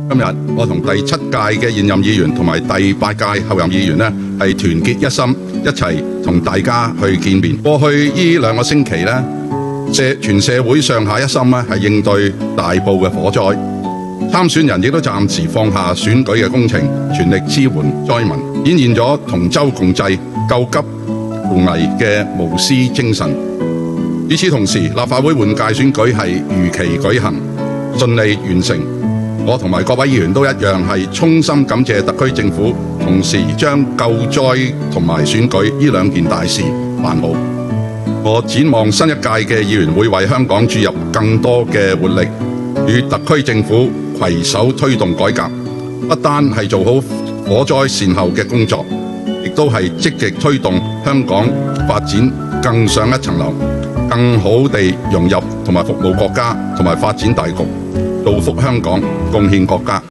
今日我同第7屆嘅現任議員同埋第8屆候任議員呢，係團結一心，一齊同大家去見面。過去呢2個星期呢，全社會上下一心呢，係應對大埔嘅火災，參選人亦都暫時放下選舉嘅工程，全力支援災民，顯現咗同舟共濟、救急扶危嘅無私精神。與此同時，立法會換屆選舉係如期舉行，順利完成。我同埋各位議員都一樣係衷心感謝特區政府，同時將救災同埋選舉呢2件大事辦好。我展望新一屆嘅議員會為香港注入更多嘅活力，與特區政府攜手推動改革，不單係做好火災善後嘅工作，亦都係積極推動香港發展更上一層樓，更好地融入同埋服務國家同埋發展大局，造福香港，貢獻國家。